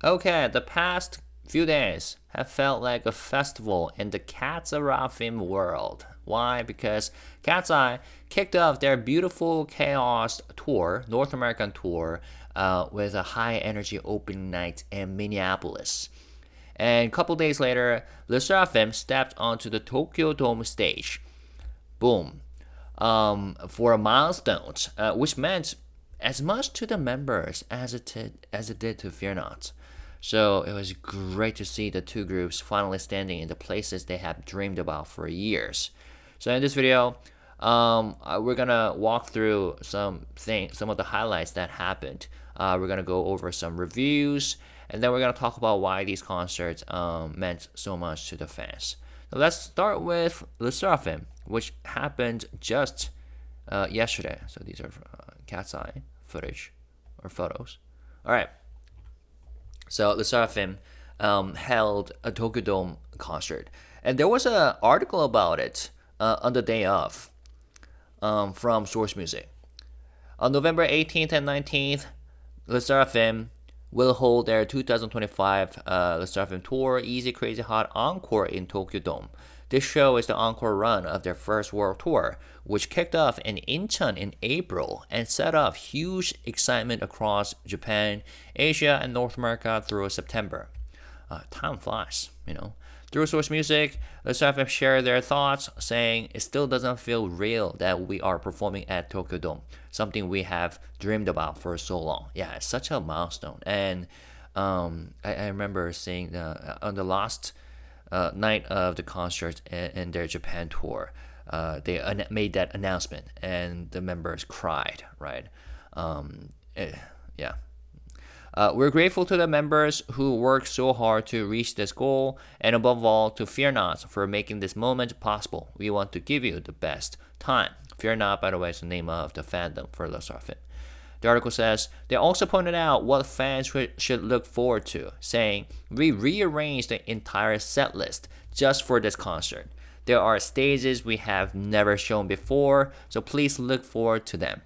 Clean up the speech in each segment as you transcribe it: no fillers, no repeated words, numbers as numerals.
Okay, the past few days have felt like a festival in the Katseye world. Why? Because Katseye kicked off their beautiful Chaos tour, North American tour, with a high energy opening night in Minneapolis. And a couple days later, LESSERAFIM stepped onto the Tokyo Dome stage. Boom. For a milestone, which meant as much to the members as it did to FEARNOT. So it was great to see the two groups finally standing in the places they have dreamed about for years. So in this video, we're gonna walk through some of the highlights that happened. We're gonna go over some reviews, and then we're gonna talk about why these concerts meant so much to the fans. So let's start with LESSERAFIM, which happened just yesterday. So these are Catseye footage or photos. All right. So LESSERAFIM held a Tokyo Dome concert, and there was an article about it on the day of from Source Music. On November 18th and 19th, LESSERAFIM will hold their 2025 LESSERAFIM Tour Easy Crazy Hot Encore in Tokyo Dome. This show is the encore run of their first world tour, which kicked off in Incheon in April and set off huge excitement across Japan, Asia, and North America through September. Time flies, you know. Through Source Music, LESSERAFIM shared their thoughts, saying it still doesn't feel real that we are performing at Tokyo Dome, something we have dreamed about for so long. Yeah, it's such a milestone. And I remember seeing on the last night of the concert in their Japan tour, they made that announcement, and the members cried. Right? Yeah. We're grateful to the members who worked so hard to reach this goal, and above all, to FEARNOT for making this moment possible. We want to give you the best time. FEARNOT, by the way, is the name of the fandom for LESSERAFIM. The article says, they also pointed out what fans should look forward to, saying, we rearranged the entire set list just for this concert. There are stages we have never shown before, so please look forward to them.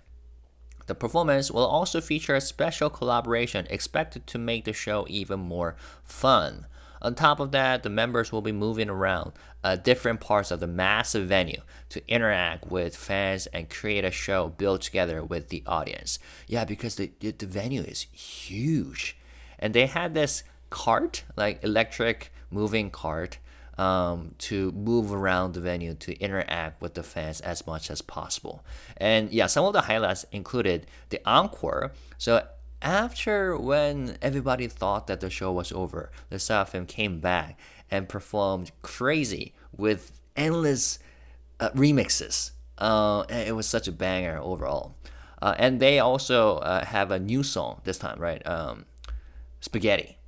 The performance will also feature a special collaboration expected to make the show even more fun. On top of that, the members will be moving around different parts of the massive venue to interact with fans and create a show built together with the audience. Yeah, because the venue is huge. And they had this cart, like electric moving cart, to move around the venue to interact with the fans as much as possible. And yeah, some of the highlights included the encore. So after when everybody thought that the show was over, LESSERAFIM came back and performed crazy with endless remixes. And it was such a banger overall. And they also have a new song this time, right? Spaghetti.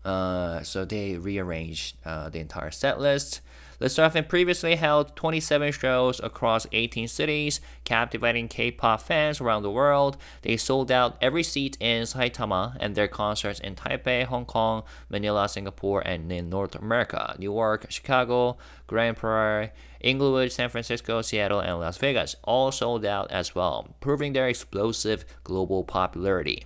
So they rearranged the entire set list. LESSERAFIM previously held 27 shows across 18 cities, captivating K-pop fans around the world. They sold out every seat in Saitama, and their concerts in Taipei, Hong Kong, Manila, Singapore, and in North America, New York, Chicago, Grand Prairie, Inglewood, San Francisco, Seattle, and Las Vegas all sold out as well, proving their explosive global popularity.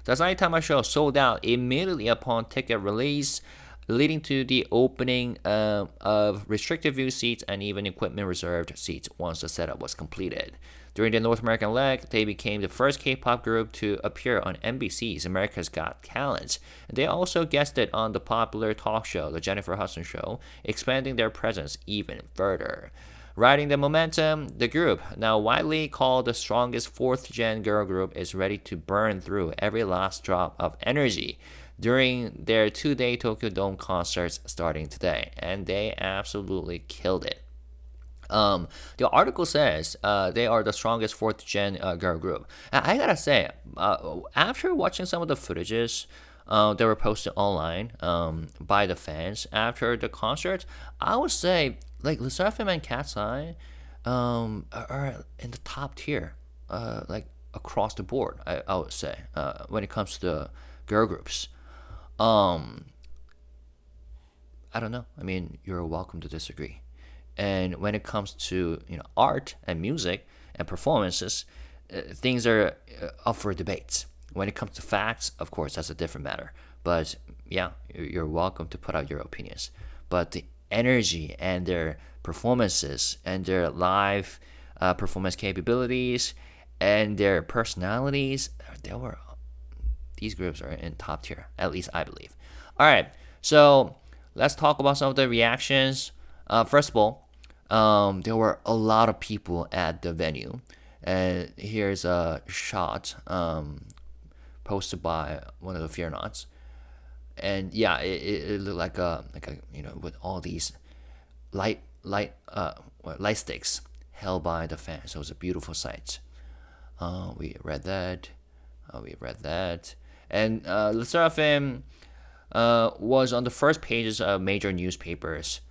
The Saitama show sold out immediately upon ticket release, leading to the opening of restricted view seats and even equipment reserved seats once the setup was completed. During the North American leg, they became the first K-pop group to appear on NBC's America's Got Talent. They also guested on the popular talk show, The Jennifer Hudson Show, expanding their presence even further. Riding the momentum, the group, now widely called the strongest fourth-gen girl group, is ready to burn through every last drop of energy during their 2-day Tokyo Dome concerts starting today, and they absolutely killed it. The article says they are the strongest fourth-gen girl group. I gotta say, after watching some of the footages that were posted online by the fans after the concert, I would say like LESSERAFIM and Catseye are in the top tier, like across the board. I would say when it comes to the girl groups. I don't know. I mean, you're welcome to disagree. And when it comes to art and music and performances, things are up for debate. When it comes to facts, of course, that's a different matter. But yeah, you're welcome to put out your opinions. But the energy and their performances and their live performance capabilities and their personalities, these groups are in top tier, at least I believe. All right, so let's talk about some of the reactions. First of all, there were a lot of people at the venue, and here's a shot posted by one of the FEARNOTs, and yeah, it looked like a with all these light sticks held by the fans. So it was a beautiful sight. We read that. And LESSERAFIM was on the first pages of major newspapers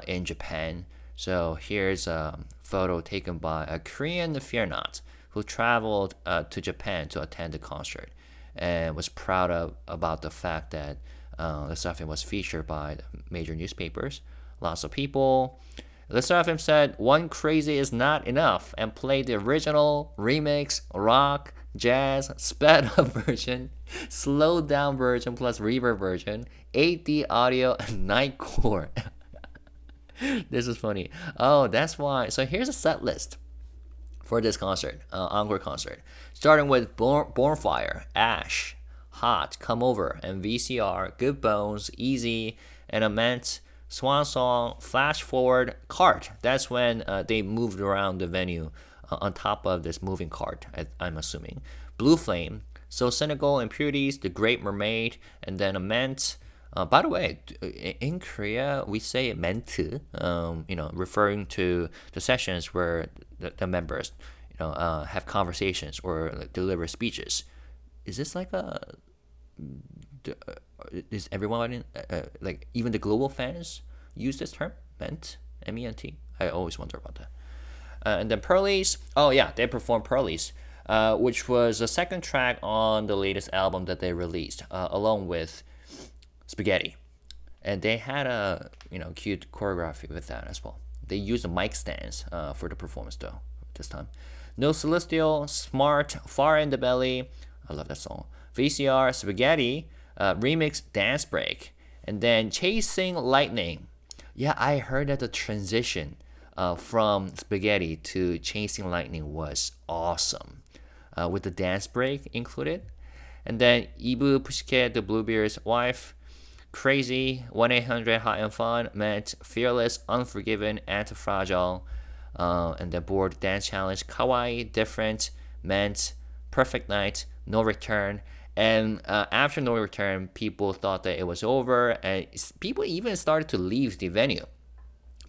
in Japan. So here's a photo taken by a Korean FEARNOT who traveled to Japan to attend the concert and was proud about the fact that LESSERAFIM was featured by major newspapers. Lots of people. LESSERAFIM said, "One crazy is not enough," and played the original, remix, rock, jazz, sped up version, slowed down version plus reverb version, 8D audio, and nightcore. This is funny. Oh, that's why. So here's a set list for this concert, encore concert, starting with Bonfire, Ash, Hot, Come Over, and VCR, Good Bones, Easy, and Ament, Swan Song, Flash Forward, Cart. That's when they moved around the venue on top of this moving cart, I'm assuming. Blue Flame, So Cynical, Impurities, The Great Mermaid, and then Ament. By the way, in Korea, we say 멘트, referring to the sessions where the members, have conversations or deliver speeches. Is this like is everyone like even the global fans use this term, ment, MENT? I always wonder about that. And then Pearlies. Oh yeah, they performed Pearlies, which was the second track on the latest album that they released, along with Spaghetti, and they had a cute choreography with that as well. They used the mic stands for the performance though this time. No Celestial, Smart, Far in the Belly, I love that song. VCR, Spaghetti, remix, Dance Break, and then Chasing Lightning. Yeah, I heard that the transition from Spaghetti to Chasing Lightning was awesome, with the dance break included. And then Ibu Pussycat, the Bluebeard's wife, Crazy, 1-800 Hot and Fun, Met, Fearless, Unforgiven, Antifragile, and then Board Dance Challenge, Kawaii, Different, Meant, Perfect Night, No Return. And after No Return, people thought that it was over, and people even started to leave the venue.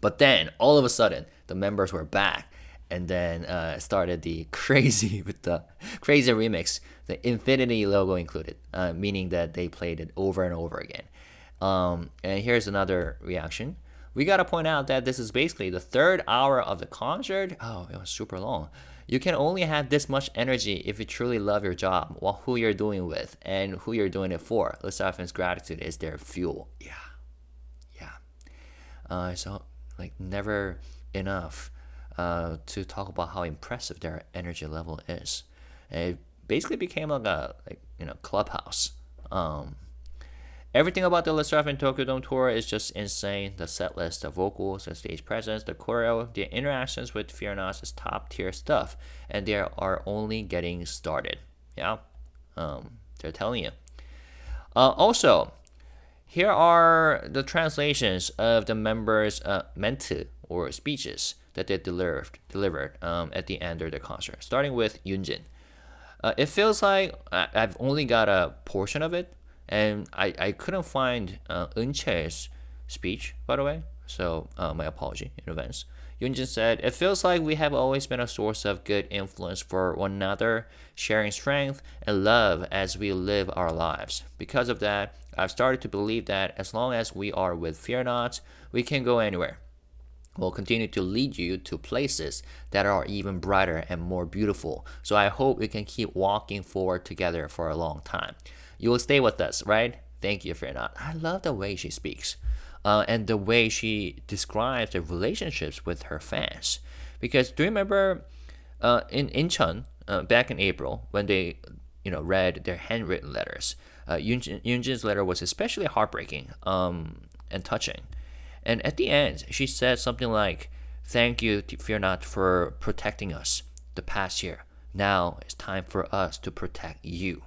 But then, all of a sudden, the members were back, and then started the crazy with the crazy remix, the infinity logo included, meaning that they played it over and over again. And here's another reaction. We gotta point out that this is basically the third hour of the concert. Oh, it was super long. You can only have this much energy if you truly love your job, or who you're doing with, and who you're doing it for. LESSERAFIM's gratitude is their fuel. Yeah. So like never enough to talk about how impressive their energy level is. And it basically became like a clubhouse. Everything about the LESSERAFIM Tokyo Dome tour is just insane. The set list, the vocals, the stage presence, the choreo, the interactions with FEARNOT is top tier stuff, and they are only getting started. Yeah, they're telling you. Also, here are the translations of the members' 멘트 or speeches that they delivered at the end of the concert. Starting with Yoonjin. It feels like I've only got a portion of it, and I couldn't find Eunche's speech, by the way, so my apology in advance. Yoonjin said, "It feels like we have always been a source of good influence for one another, sharing strength and love as we live our lives. Because of that, I've started to believe that as long as we are with FEARNOT, we can go anywhere. We'll continue to lead you to places that are even brighter and more beautiful. So I hope we can keep walking forward together for a long time. You will stay with us, right? Thank you, FEARNOT." I love the way she speaks, and the way she describes the relationships with her fans. Because do you remember in Incheon back in April when they read their handwritten letters? Yoonjin's letter was especially heartbreaking and touching. And at the end, she said something like, "Thank you, FEARNOT, for protecting us the past year. Now it's time for us to protect you."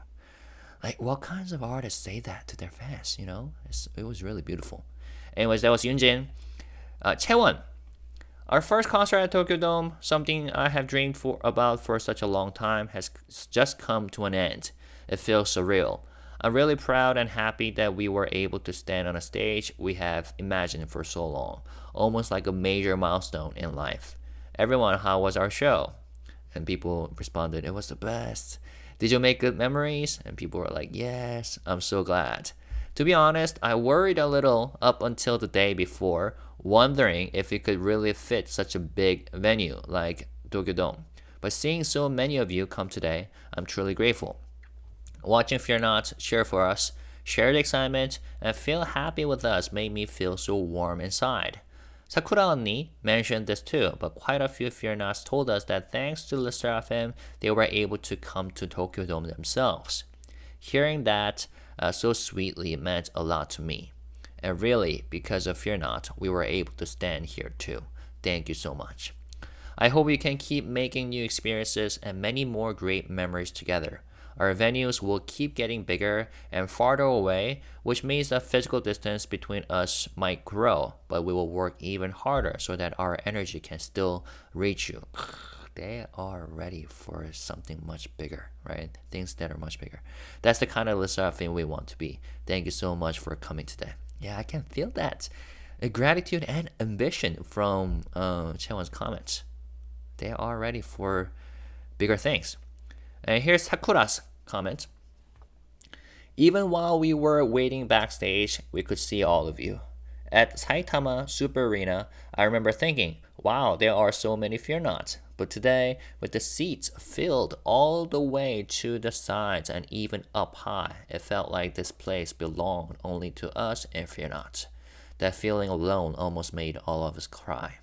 Like, what kinds of artists say that to their fans, you know? It was really beautiful. Anyways, that was Yoonjin. Chaewon. Our first concert at Tokyo Dome, something I have dreamed about for such a long time, has just come to an end. It feels surreal. I'm really proud and happy that we were able to stand on a stage we have imagined for so long, almost like a major milestone in life. Everyone, how was our show? And people responded, "It was the best. Did you make good memories?" And people were like, "Yes, I'm so glad." To be honest, I worried a little up until the day before, wondering if it could really fit such a big venue like Tokyo Dome. But seeing so many of you come today, I'm truly grateful. Watching FEARNOT cheer for us, share the excitement, and feel happy with us made me feel so warm inside. Sakura Onni mentioned this too, but quite a few FEARNOTs told us that thanks to LESSERAFIM, they were able to come to Tokyo Dome themselves. Hearing that so sweetly meant a lot to me. And really, because of FEARNOT, we were able to stand here too. Thank you so much. I hope we can keep making new experiences and many more great memories together. Our venues will keep getting bigger and farther away, which means the physical distance between us might grow, but we will work even harder so that our energy can still reach you. They are ready for something much bigger, right? Things that are much bigger. That's the kind of LESSERAFIM we want to be. Thank you so much for coming today. Yeah, I can feel that. Gratitude and ambition from Chaewon's comments. They are ready for bigger things. And here's Sakura's comment. Even while we were waiting backstage, we could see all of you. At Saitama Super Arena, I remember thinking, wow, there are so many FEARNOT. But today, with the seats filled all the way to the sides and even up high, it felt like this place belonged only to us and FEARNOT. That feeling alone almost made all of us cry.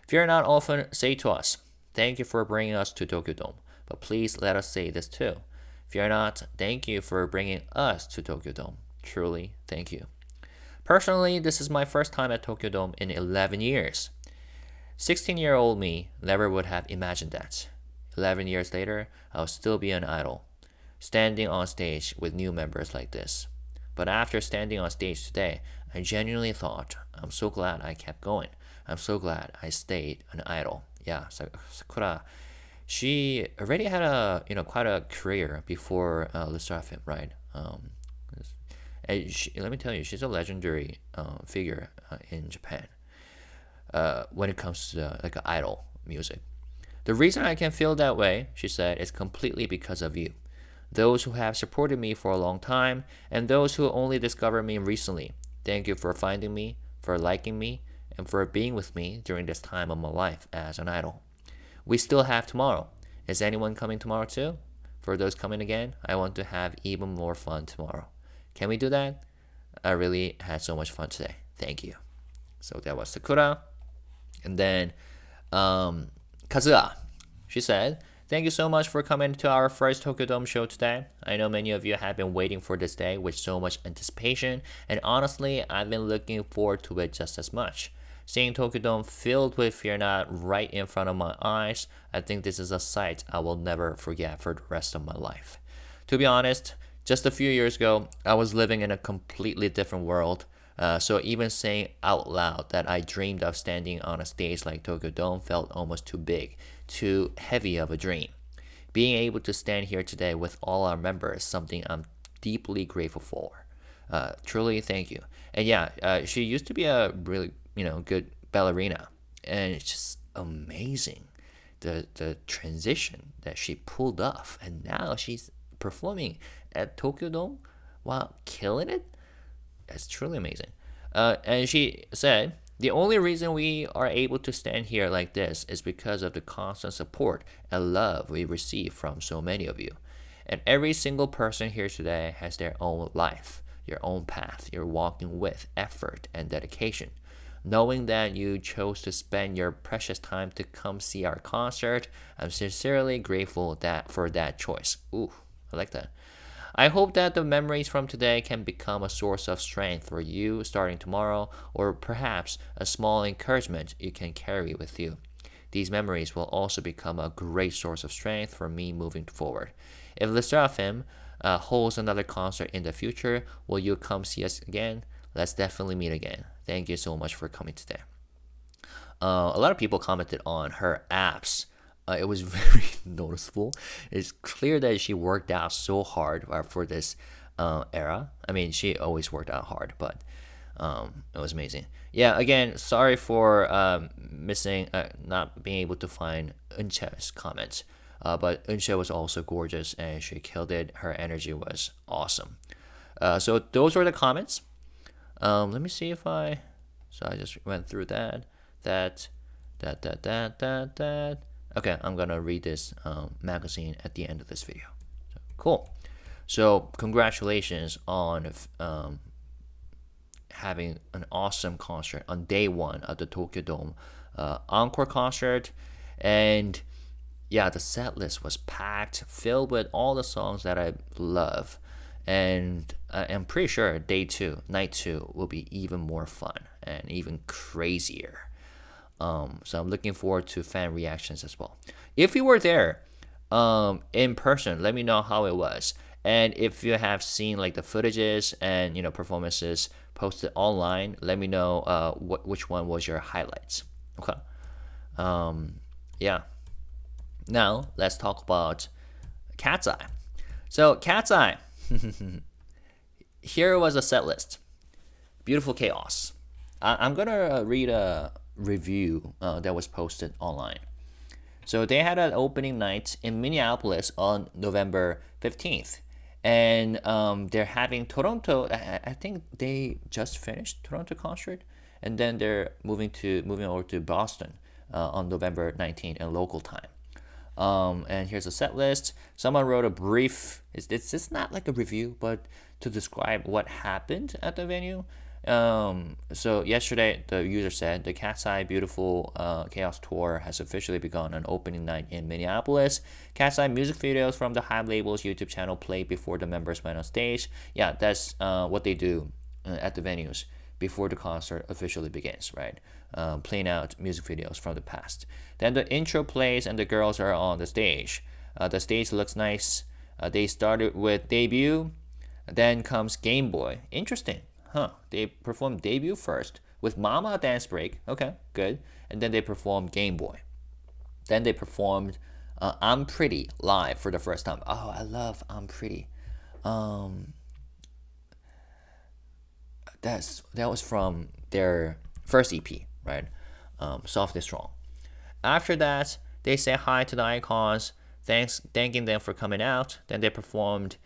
FEARNOT often say to us, thank you for bringing us to Tokyo Dome, but please let us say this too. FEARNOT, thank you for bringing us to Tokyo Dome. Truly, thank you. Personally, this is my first time at Tokyo Dome in 11 years. 16-year-old me never would have imagined that. 11 years later, I'll still be an idol, standing on stage with new members like this. But after standing on stage today, I genuinely thought, I'm so glad I kept going. I'm so glad I stayed an idol. Yeah, Sakura, she already had quite a career before LESSERAFIM, right? And let me tell you, she's a legendary figure in Japan. When it comes to like idol music. The reason I can feel that way, she said, is completely because of you. Those who have supported me for a long time, and those who only discovered me recently. Thank you for finding me, for liking me, and for being with me during this time of my life as an idol. We still have tomorrow. Is anyone coming tomorrow too? For those coming again, I want to have even more fun tomorrow. Can we do that? I really had so much fun today. Thank you. So that was Sakura. And then Kazuya, she said, thank you so much for coming to our first Tokyo Dome show today. I know many of you have been waiting for this day with so much anticipation, and honestly, I've been looking forward to it just as much. Seeing Tokyo Dome filled with FEARNOT right in front of my eyes, I think this is a sight I will never forget for the rest of my life. To be honest, just a few years ago, I was living in a completely different world. So even saying out loud that I dreamed of standing on a stage like Tokyo Dome felt almost too big, too heavy of a dream. Being able to stand here today with all our members is something I'm deeply grateful for. Truly, thank you. And yeah, she used to be a really, good ballerina, and it's just amazing the transition that she pulled off, and now she's performing at Tokyo Dome while killing it. It's truly amazing. And she said, the only reason we are able to stand here like this is because of the constant support and love we receive from so many of you. And every single person here today has their own life, your own path you're walking with effort and dedication. Knowing that you chose to spend your precious time to come see our concert, I'm sincerely grateful for that choice. Ooh, I like that. I hope that the memories from today can become a source of strength for you starting tomorrow, or perhaps a small encouragement you can carry with you. These memories will also become a great source of strength for me moving forward. If LESSERAFIM holds another concert in the future, will you come see us again? Let's definitely meet again. Thank you so much for coming today. A lot of people commented on her abs. It was very noticeable. It's clear that she worked out so hard for this era. I mean, she always worked out hard, but it was amazing. Yeah, again, sorry for missing, not being able to find Eunche's comments. But Eunche was also gorgeous and she killed it. Her energy was awesome. So those were the comments. Let me see if I. So I just went through that. Okay, I'm gonna read this magazine at the end of this video. So, cool. So congratulations on having an awesome concert on day one of the Tokyo Dome encore concert, and yeah, the set list was packed, filled with all the songs that I love, and I'm pretty sure night two, will be even more fun and even crazier. So I'm looking forward to fan reactions as well. If you were there in person, let me know how it was. And if you have seen like the footages and performances posted online, let me know which one was your highlights. Okay. Yeah. Now let's talk about Catseye. So Catseye, here was a set list. Beautiful chaos. I'm gonna read a review that was posted online. So they had an opening night in Minneapolis on November 15th. And they're having Toronto. I think they just finished Toronto concert, and then they're moving over to Boston on November 19th in local time. And here's a set list. Someone wrote a brief. It's not like a review, but to describe what happened at the venue. So yesterday, the user said the Catseye Beautiful Chaos Tour has officially begun on opening night in Minneapolis. Catseye music videos from the HYBE label's YouTube channel played before the members went on stage. Yeah, that's what they do at the venues before the concert officially begins, right? Playing out music videos from the past. Then the intro plays and the girls are on the stage. The stage looks nice. They started with Debut, then comes Game Boy. Interesting. They performed Debut first with Mama Dance Break. Okay, good. And then they performed Game Boy. Then they performed I'm Pretty live for the first time. Oh, I love I'm Pretty. That was from their first EP, right? Soft and Strong. After that, they say hi to the Eyekons, thanking them for coming out. Then they performed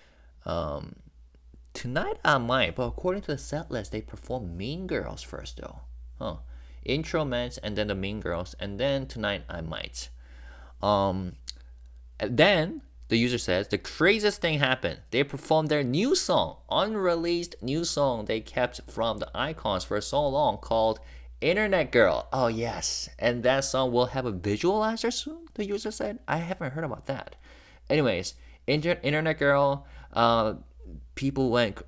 Tonight I Might, but according to the set list, they performed Mean Girls first though. Intro meant, and then the Mean Girls, and then Tonight I Might. And then the user says the craziest thing happened. They performed their new song, unreleased new song they kept from the Eyekons for so long, called Internet Girl. Oh yes, and that song will have a visualizer soon, the user said. I haven't heard about that. Anyways, Internet Girl,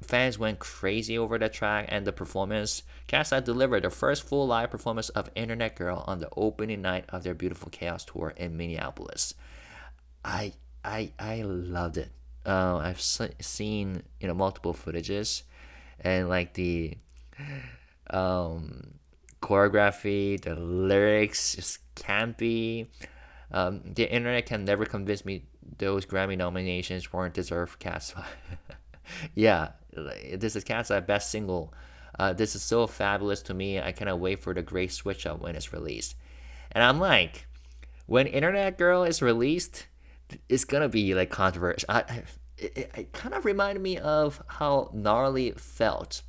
fans went crazy over the track and the performance. Catseye delivered the first full live performance of Internet Girl on the opening night of their Beautiful Chaos tour in Minneapolis. I loved it. I've seen multiple footages, and like the choreography, the lyrics just campy. The internet can never convince me those Grammy nominations weren't deserved for Catseye. Yeah, this is Catseye's best single. This is so fabulous to me. I cannot wait for the great switch up when it's released. And I'm like, when Internet Girl is released, it's gonna be like controversial. It kind of reminded me of how Gnarly felt.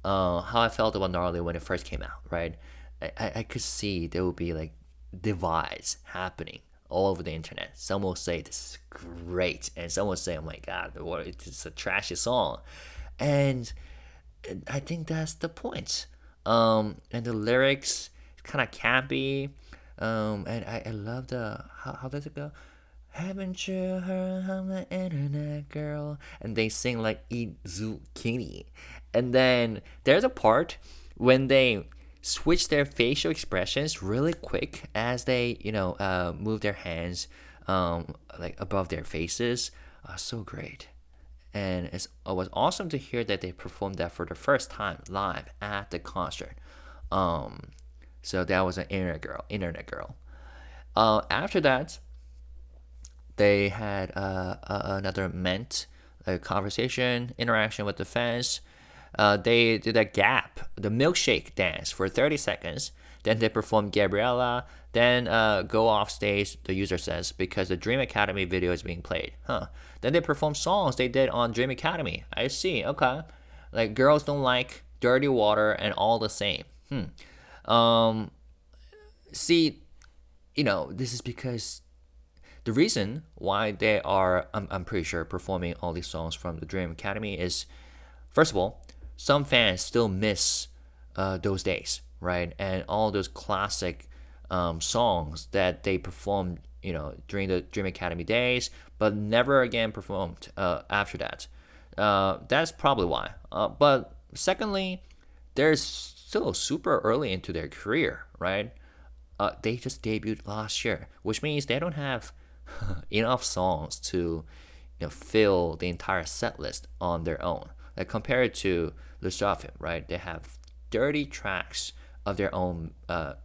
How I felt about Gnarly when it first came out, right? I could see there would be like divides happening all over the internet. Some will say this is great, and some will say, "Oh my God, it's a trashy song," and I think that's the point. And the lyrics kind of campy, and I love the how does it go? Haven't you heard I'm the internet girl? And they sing like eat zucchini. And then there's a part when they switch their facial expressions really quick as they, move their hands like above their faces. So great. And it was awesome to hear that they performed that for the first time live at the concert. So that was an internet girl. After that, they had another ment conversation interaction with the fans. They did a the milkshake dance for 30 seconds. Then they performed Gabriella. Then go off stage, the user says, because the Dream Academy video is being played. Then they performed songs they did on Dream Academy. I see. Okay. Like Girls Don't Like, Dirty Water, and All the Same. See, this is because the reason why they are, I'm pretty sure, performing all these songs from the Dream Academy is, first of all, some fans still miss those days, right? And all those classic songs that they performed, during the Dream Academy days, but never again performed after that. That's probably why. But secondly, they're still super early into their career, right? They just debuted last year, which means they don't have enough songs to fill the entire set list on their own. Like compared to LESSERAFIM, right? They have 30 tracks of their own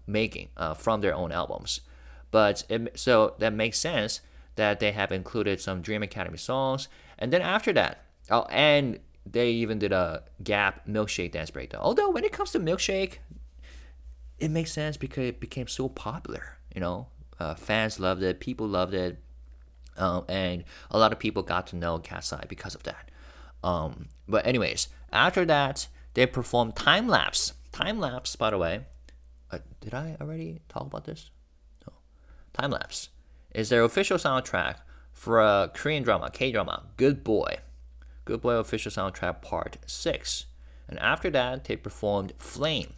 making from their own albums. So that makes sense that they have included some Dream Academy songs. And then after that, and they even did a Gap Milkshake dance breakdown. Although when it comes to Milkshake, it makes sense because it became so popular. Fans loved it, people loved it, and a lot of people got to know Catseye because of that. But anyways, after that, they performed Time Lapse. Time Lapse, by the way, did I already talk about this? No. Time Lapse is their official soundtrack for a Korean drama, K-drama, Good Boy. Good Boy official soundtrack part 6. And after that, they performed Flame,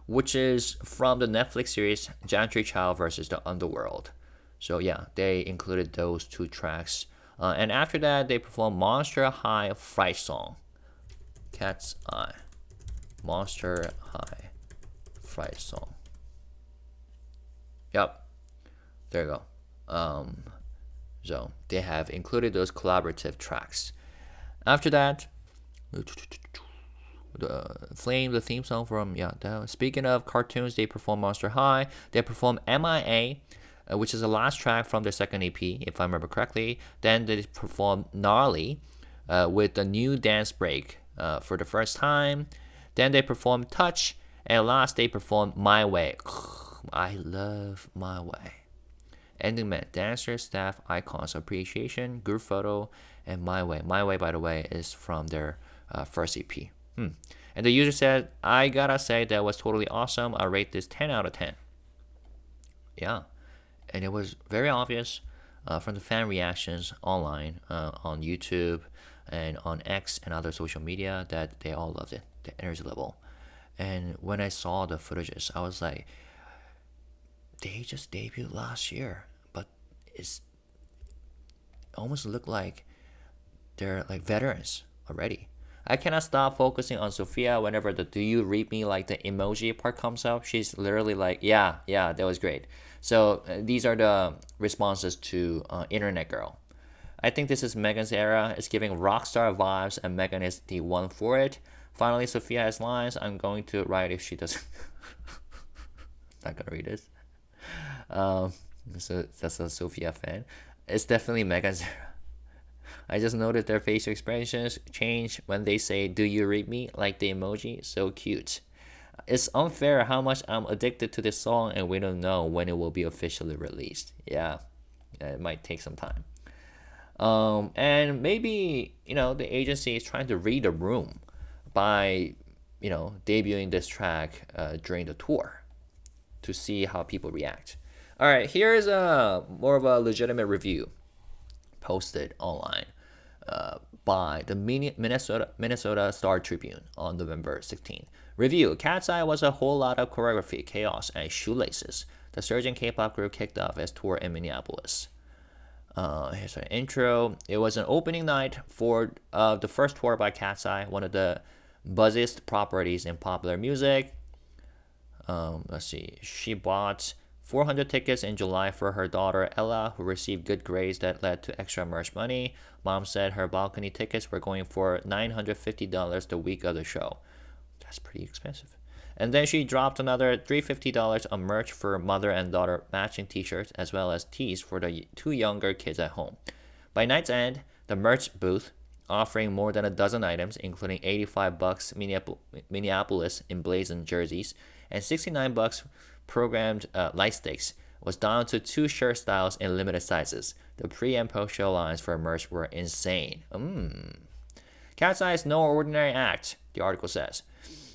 which is from the Netflix series Gentry Child vs. the Underworld. So yeah, they included those 2 tracks. And after that, they performed Monster High Fright Song. Catseye. Monster High Fright Song. Yep. There you go. So they have included those collaborative tracks. After that, Flame, the theme song from, speaking of cartoons, they perform Monster High. They perform MIA, which is the last track from their second EP, if I remember correctly. Then they perform Gnarly with a new dance break for the first time. Then they perform Touch. And last, they perform My Way. I love My Way. Ending meant dancer, staff, Eyekons, appreciation, group photo, and My Way. My Way, by the way, is from their first EP. And the user said, I gotta say that was totally awesome. I rate this 10 out of 10. Yeah. And it was very obvious from the fan reactions online, on YouTube and on X and other social media, that they all loved it, the energy level. And when I saw the footages, I was like, they just debuted last year, but it's almost look like they're like veterans already. I cannot stop focusing on Sophia whenever the "Do you read me" like the emoji part comes up. She's literally like, yeah, that was great. So these are the responses to Internet Girl. I think this is Megan's era. It's giving rock star vibes, and Megan is the one for it. Finally, Sophia has lines. I'm going to write if she doesn't. Not gonna read this. So that's a Sophia fan. It's definitely Megan's era. I just noticed their facial expressions change when they say, "Do you read me?" like the emoji. So cute. It's unfair how much I'm addicted to this song, and we don't know when it will be officially released. Yeah, it might take some time. And maybe, the agency is trying to read the room by, debuting this track during the tour to see how people react. All right, here's more of a legitimate review posted online by the Minnesota Star Tribune on November 16th. Review: Catseye was a whole lot of choreography, chaos, and shoelaces. The surging K-pop group kicked off its tour in Minneapolis. Here's an intro. It was an opening night for the first tour by Catseye, one of the buzziest properties in popular music. Let's see. She bought 400 tickets in July for her daughter Ella, who received good grades that led to extra merch money. Mom said her balcony tickets were going for $950 the week of the show. That's pretty expensive. And then she dropped another $350 on merch for mother and daughter matching t-shirts, as well as tees for the two younger kids at home. By night's end, the merch booth, offering more than a dozen items, including $85 Minneapolis emblazoned jerseys and $69 programmed light sticks, was down to 2 shirt styles in limited sizes. The pre and post show lines for merch were insane. Catseye is no ordinary act, the article says.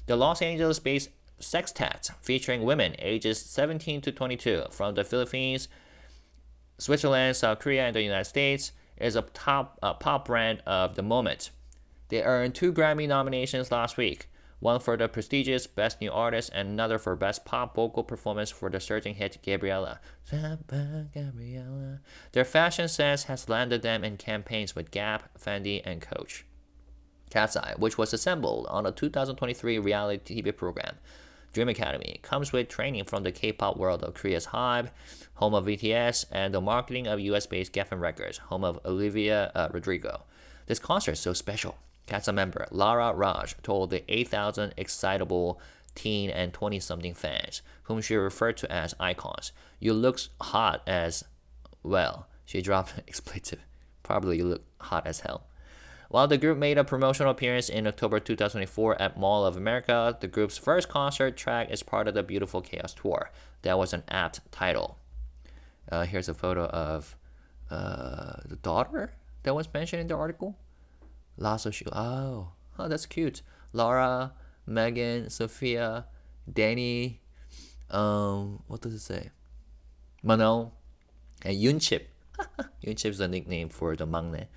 The Los Angeles-based sextet, featuring women ages 17 to 22 from the Philippines, Switzerland, South Korea, and the United States, is a top pop brand of the moment. They earned 2 Grammy nominations last week, one for the prestigious Best New Artist and another for Best Pop Vocal Performance for the surging hit Gabriella. Their fashion sense has landed them in campaigns with Gap, Fendi, and Coach. Catseye, which was assembled on a 2023 reality TV program, Dream Academy, comes with training from the K-pop world of Korea's HYBE, home of BTS, and the marketing of US-based Geffen Records, home of Olivia Rodrigo. This concert is so special, Catseye member Lara Raj told the 8,000 excitable teen and 20-something fans, whom she referred to as Eyekons. You look hot as, well, she dropped an expletive. Probably you look hot as hell. While the group made a promotional appearance in October 2024 at Mall of America, the group's first concert track is part of the Beautiful Chaos Tour. That was an apt title. Here's a photo of the daughter that was mentioned in the article. Lasso shoe. Oh, that's cute. Laura, Megan, Sophia, Danny, what does it say? Manon, and Yunchip. Yunchip is a nickname for the maknae.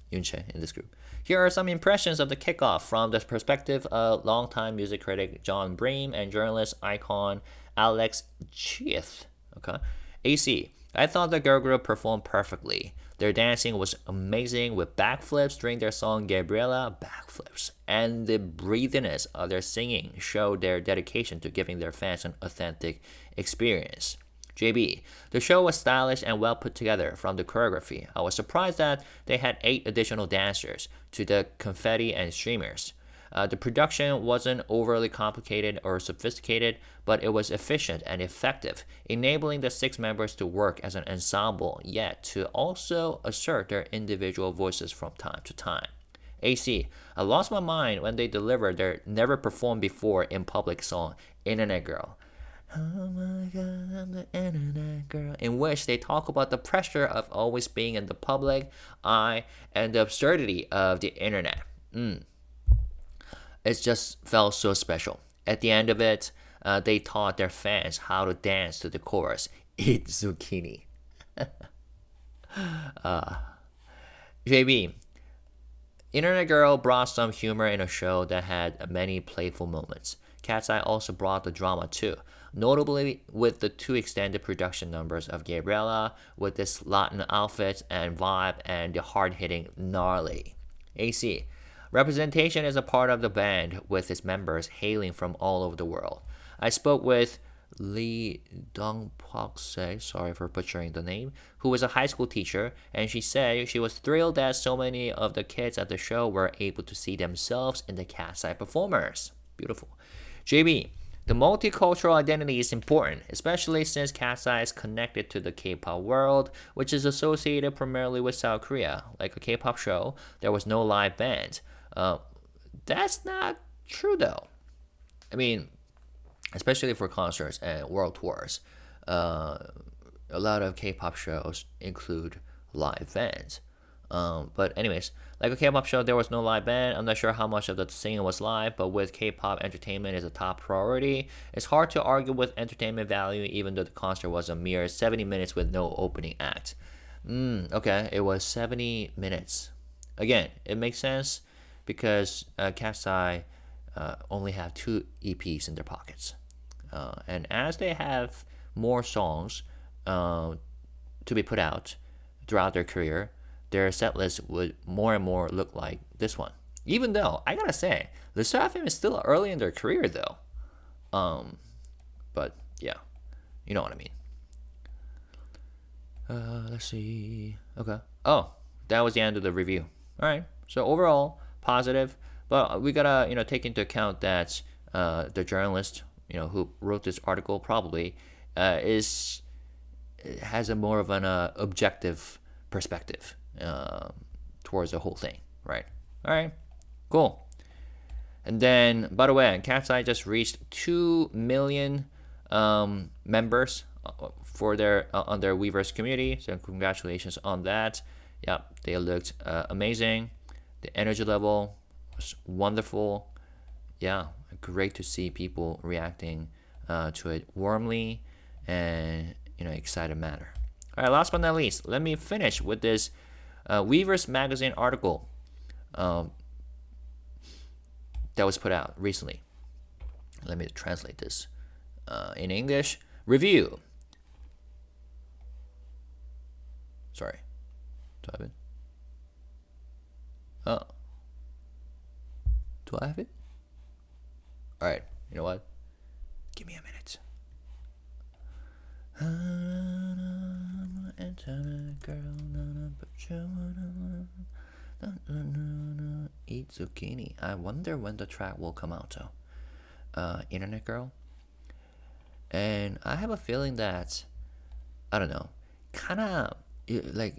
Yunche in this group. Here are some impressions of the kickoff from the perspective of longtime music critic John Bream and journalist icon Alex Chieth. Okay. AC. I thought the girl group performed perfectly. Their dancing was amazing with backflips during their song Gabriella, backflips, and the breathiness of their singing showed their dedication to giving their fans an authentic experience. JB. The show was stylish and well put together from the choreography. I was surprised that they had 8 additional dancers to the confetti and streamers. The production wasn't overly complicated or sophisticated, but it was efficient and effective, enabling the 6 members to work as an ensemble, yet to also assert their individual voices from time to time. AC. I lost my mind when they delivered their never performed before in public song, Internet Girl. Oh my god, I'm the internet girl. In which they talk about the pressure of always being in the public eye and the absurdity of the internet. It just felt so special. At the end of it, they taught their fans how to dance to the chorus, Eat Zucchini. JB. Internet Girl brought some humor in a show that had many playful moments. Catseye also brought the drama too, notably with the 2 extended production numbers of Gabriella, with this Latin outfit and vibe and the hard-hitting gnarly. AC. Representation is a part of the band, with its members hailing from all over the world. I spoke with Lee Dongpokse, sorry for butchering the name, who was a high school teacher, and she said she was thrilled that so many of the kids at the show were able to see themselves in the Catseye performers. Beautiful. JB. The multicultural identity is important, especially since Catseye is connected to the K-pop world, which is associated primarily with South Korea. Like a K-pop show, there was no live band. That's not true though. I mean, especially for concerts and world tours, a lot of K-pop shows include live bands. But anyways, like a K-pop show, there was no live band. I'm not sure how much of the singing was live, but with K-pop, entertainment is a top priority. It's hard to argue with entertainment value, even though the concert was a mere 70 minutes with no opening act. Okay, it was 70 minutes. Again, it makes sense because Catseye only have 2 EPs in their pockets. And as they have more songs to be put out, throughout their career, their set list would more and more look like this one. Even though, I gotta say, LESSERAFIM is still early in their career though. But yeah, you know what I mean. Let's see. Okay. Oh, that was the end of the review. All right. So overall, positive. But we gotta, take into account that the journalist, who wrote this article probably has a more of an objective perspective towards the whole thing, right? All right. Cool. And then, by the way, Catseye just reached 2 million members for their on their Weverse community. So congratulations on that. Yeah, they looked amazing. The energy level was wonderful. Yeah, great to see people reacting to it warmly and excited manner. All right, last but not least, let me finish with this Weverse magazine article that was put out recently. Let me translate this in English. Review. Sorry. Do I have it? Oh. Do I have it? All right. You know what? Give me a minute. Eat zucchini. I wonder when the track will come out though. Internet Girl. And I have a feeling that, I don't know, kind of like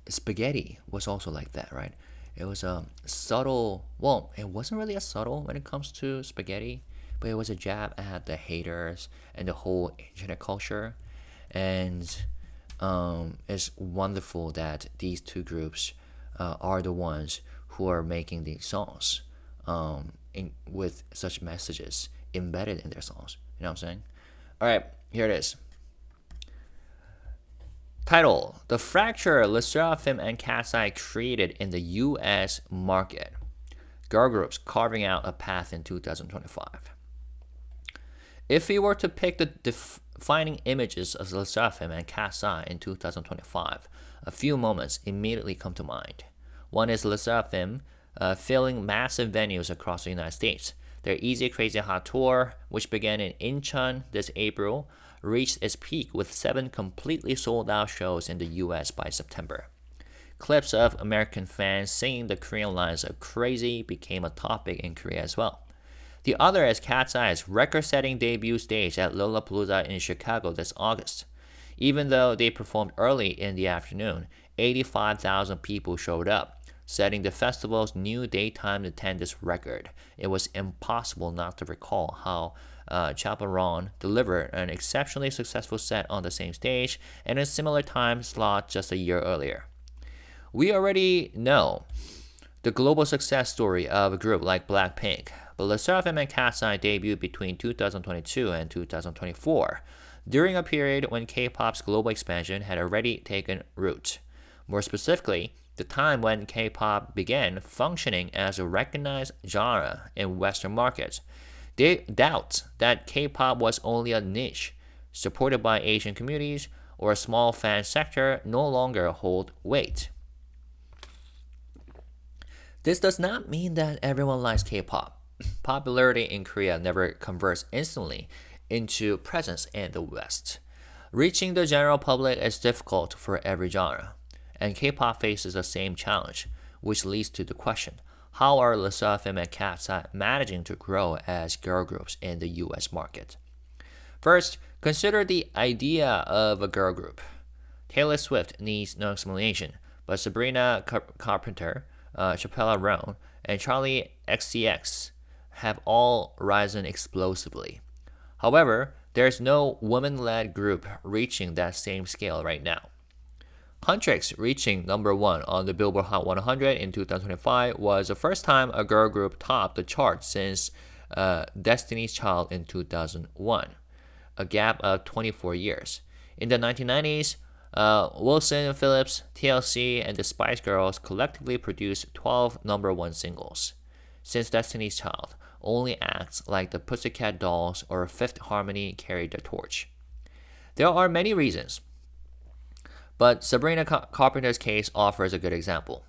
Spaghetti was also like that, right? It was a subtle, well, it wasn't really a subtle when it comes to Spaghetti, but it was a jab at the haters and the whole internet culture. And it's wonderful that these two groups are the ones who are making these songs with such messages embedded in their songs. You know what I'm saying? All right, here it is. Title: The fracture LESSERAFIM and Catseye created in the U.S. market. Girl groups carving out a path in 2025. If we were to pick the defining images of LESSERAFIM and Catseye in 2025, a few moments immediately come to mind. One is LESSERAFIM filling massive venues across the United States. Their Easy Crazy Hot tour, which began in Incheon this April, reached its peak with 7 completely sold out shows in the US by September. Clips of American fans singing the Korean lines of Crazy became a topic in Korea as well. The other is Catseye's record-setting debut stage at Lollapalooza in Chicago this August. Even though they performed early in the afternoon, 85,000 people showed up, setting the festival's new daytime attendance record. It was impossible not to recall how Chaperone delivered an exceptionally successful set on the same stage and a similar time slot just a year earlier. We already know the global success story of a group like Blackpink, but LESSERAFIM and Catseye debuted between 2022 and 2024, during a period when K-pop's global expansion had already taken root. More specifically, the time when K-pop began functioning as a recognized genre in Western markets. They doubt that K-pop was only a niche supported by Asian communities or a small fan sector no longer hold weight. This does not mean that everyone likes K-pop. Popularity in Korea never converts instantly into presence in the West. Reaching the general public is difficult for every genre, and K-pop faces the same challenge, which leads to the question: how are LESSERAFIM and Catseye managing to grow as girl groups in the US market? First, consider the idea of a girl group. Taylor Swift needs no explanation, but Sabrina Carpenter, Chappella Roan, and Charlie XCX have all risen explosively. However, there's no woman-led group reaching that same scale right now. Huntrix reaching number 1 on the Billboard Hot 100 in 2025 was the first time a girl group topped the chart since Destiny's Child in 2001, a gap of 24 years. In the 1990s, Wilson Phillips, TLC, and the Spice Girls collectively produced 12 number 1 singles. Since Destiny's Child, only acts like the Pussycat Dolls or Fifth Harmony carried the torch. There are many reasons. But Sabrina Carpenter's case offers a good example.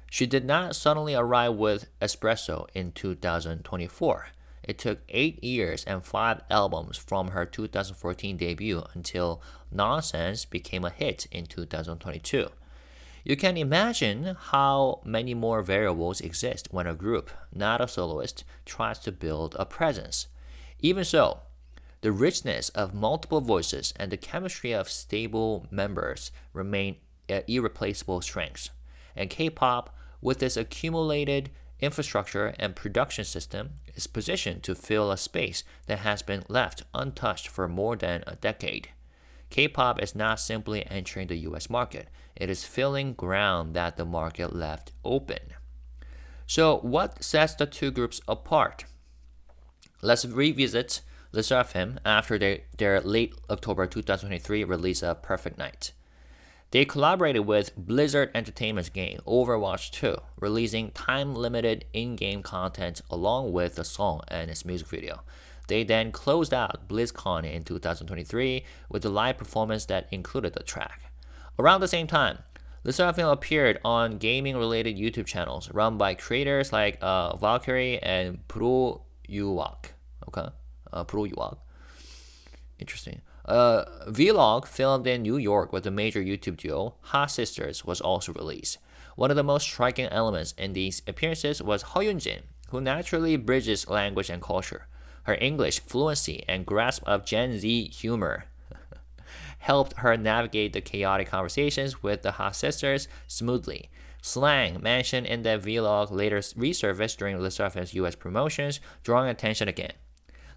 She did not suddenly arrive with Espresso in 2024. It took 8 years and 5 albums from her 2014 debut until Nonsense became a hit in 2022. You can imagine how many more variables exist when a group, not a soloist, tries to build a presence. Even so, the richness of multiple voices and the chemistry of stable members remain irreplaceable strengths. And K-pop, with its accumulated infrastructure and production system, is positioned to fill a space that has been left untouched for more than a decade. K-pop is not simply entering the US market, it is filling ground that the market left open. So what sets the two groups apart? Let's revisit LESSERAFIM after their late October 2023 release of Perfect Night. They collaborated with Blizzard Entertainment's game Overwatch 2, releasing time-limited in-game content along with the song and its music video. They then closed out BlizzCon in 2023 with a live performance that included the track. Around the same time, LESSERAFIM appeared on gaming-related YouTube channels run by creators like Valkyrie and Pro-Yuwak. Pro-Yuwak. Interesting. A vlog filmed in New York with a major YouTube duo, Hot Sisters, was also released. One of the most striking elements in these appearances was Hyunjin, who naturally bridges language and culture. Her English fluency and grasp of Gen Z humor helped her navigate the chaotic conversations with the Hot Sisters smoothly. Slang mentioned in the vlog later resurfaced during LESSERAFIM's US promotions, drawing attention again.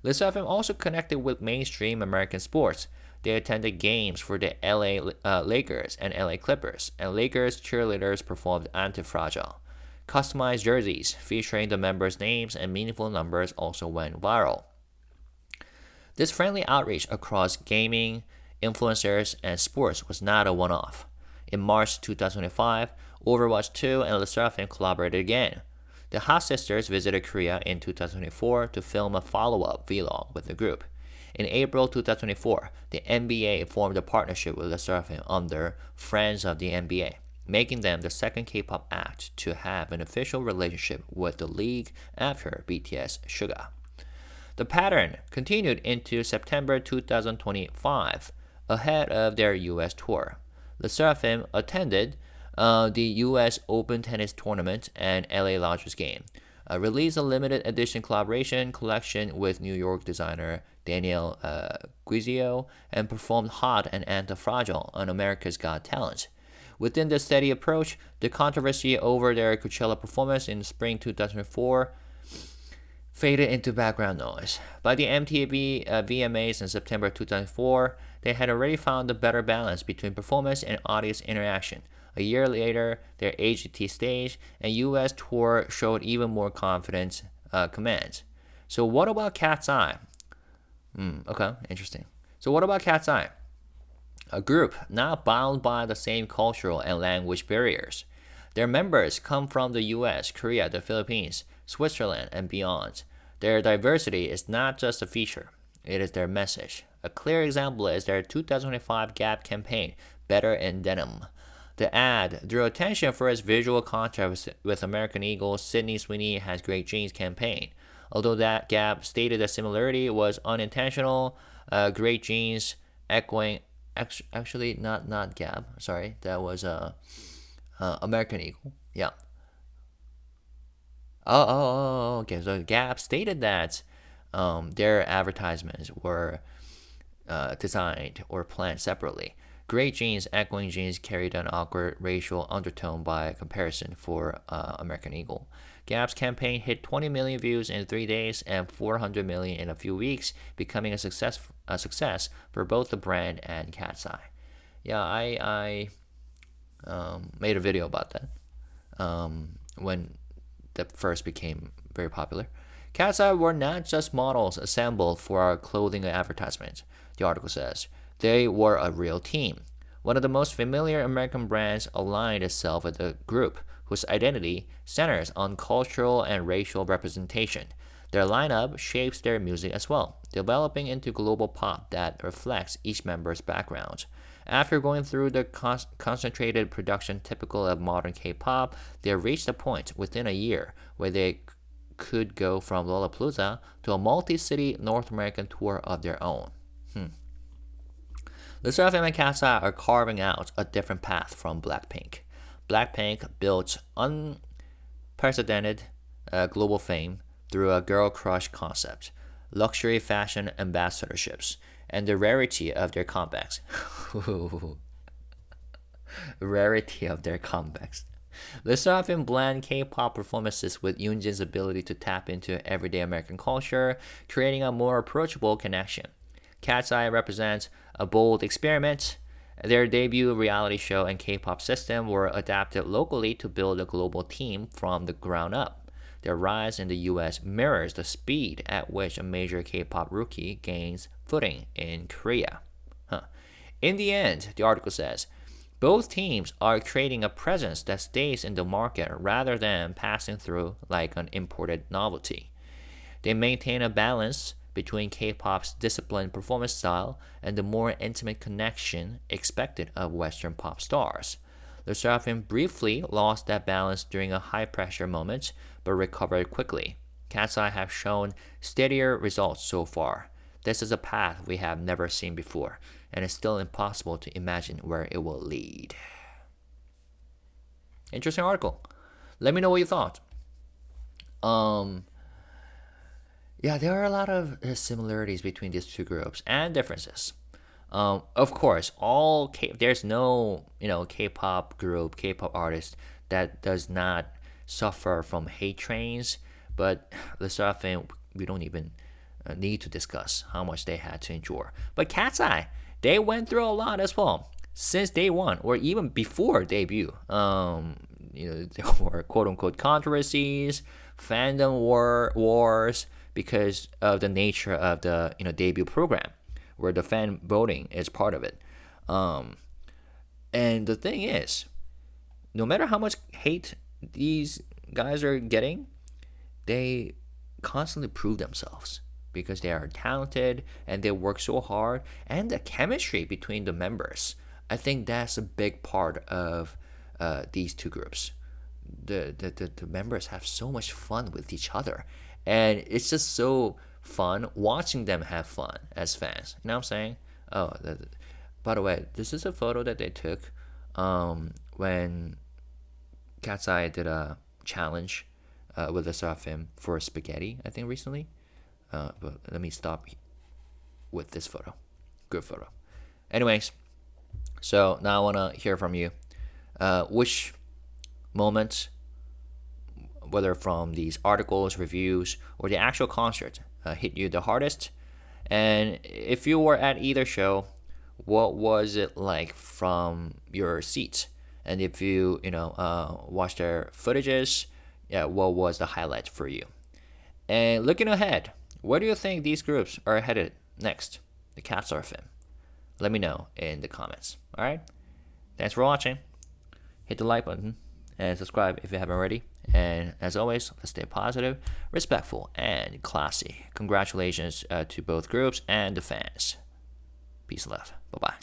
LESSERAFIM also connected with mainstream American sports. They attended games for the LA Lakers and LA Clippers, and Lakers cheerleaders performed Anti-Fragile. Customized jerseys featuring the members' names and meaningful numbers also went viral. This friendly outreach across gaming, influencers, and sports was not a one-off. In March 2025, Overwatch 2 and LESSERAFIM collaborated again. The Hot Sisters visited Korea in 2024 to film a follow-up vlog with the group. In April 2024, the NBA formed a partnership with LESSERAFIM under Friends of the NBA, making them the second K-pop act to have an official relationship with the league after BTS Suga. The pattern continued into September 2025, ahead of their US tour. LESSERAFIM attended the US Open Tennis Tournament and LA Launchers game, released a limited edition collaboration collection with New York designer Daniel Guizio, and performed Hot and Anti-Fragile on America's Got Talent. Within this steady approach, the controversy over their Coachella performance in spring 2004 faded into background noise. By the MTV VMAs in September 2004, they had already found a better balance between performance and audience interaction. A year later, their AGT stage and US tour showed even more confident commands. So what about Catseye? Okay, interesting. So what about Catseye? A group not bound by the same cultural and language barriers. Their members come from the US, Korea, the Philippines, Switzerland, and beyond. Their diversity is not just a feature, it is their message. A clear example is their 2025 Gap campaign, Better in Denim. The ad drew attention for its visual contrast with American Eagle's Sydney Sweeney Has Great Jeans campaign. Although that Gap stated the similarity was unintentional, Great Jeans echoing actually not Gap. Sorry, that was American Eagle. Yeah. Okay. So Gap stated that their advertisements were designed or planned separately. Great Jeans echoing jeans carried an awkward racial undertone by comparison for American Eagle. Gap's campaign hit 20 million views in 3 days and 400 million in a few weeks, becoming a success for both the brand and Catseye. Yeah, I made a video about that when that first became very popular. Catseye were not just models assembled for our clothing advertisement, the article says. They were a real team. One of the most familiar American brands aligned itself with a group whose identity centers on cultural and racial representation. Their lineup shapes their music as well, developing into global pop that reflects each member's background. After going through the concentrated production typical of modern K-pop, they reached a point within a year where they could go from Lollapalooza to a multi-city North American tour of their own. LESSERAFIM and Katseye are carving out a different path from Blackpink. Blackpink built unprecedented global fame through a girl crush concept, luxury fashion ambassadorships, and the rarity of their comebacks. Rarity of their comebacks. LESSERAFIM blend K-pop performances with Yoonjin's ability to tap into everyday American culture, creating a more approachable connection. Catseye represents a bold experiment. Their debut reality show and K-pop system were adapted locally to build a global team from the ground up. Their rise in the US mirrors the speed at which a major K-pop rookie gains footing in Korea. In the end, the article says, both teams are creating a presence that stays in the market rather than passing through like an imported novelty. They maintain a balance between K-pop's disciplined performance style and the more intimate connection expected of Western pop stars. LESSERAFIM briefly lost that balance during a high-pressure moment, but recovered quickly. Katseye have shown steadier results so far. This is a path we have never seen before, and it's still impossible to imagine where it will lead. Interesting article. Let me know what you thought. Yeah, there are a lot of similarities between these two groups and differences. Of course, there's no K-pop group, K-pop artist that does not suffer from hate trains. But LESSERAFIM, we don't even need to discuss how much they had to endure. But Katseye, they went through a lot as well since day one, or even before debut. There were quote unquote controversies, fandom wars because of the nature of the debut program, where the fan voting is part of it. And the thing is, no matter how much hate these guys are getting, they constantly prove themselves because they are talented and they work so hard, and the chemistry between the members, I think that's a big part of these two groups. The members have so much fun with each other, and it's just so fun watching them have fun as fans. You know what I'm saying? By the way, this is a photo that they took when Katseye did a challenge with LESSERAFIM for spaghetti, I think recently. But let me stop with this photo. Good photo. Anyways, so now I want to hear from you. Which moments, whether from these articles, reviews, or the actual concert, hit you the hardest? And if you were at either show, what was it like from your seat? And if you watched their footages, what was the highlight for you? And looking ahead, where do you think these groups are headed next? The LESSERAFIM. Let me know in the comments. All right. Thanks for watching. Hit the like button and subscribe if you haven't already. And as always, let's stay positive, respectful, and classy. Congratulations to both groups and the fans. Peace and love. Bye-bye.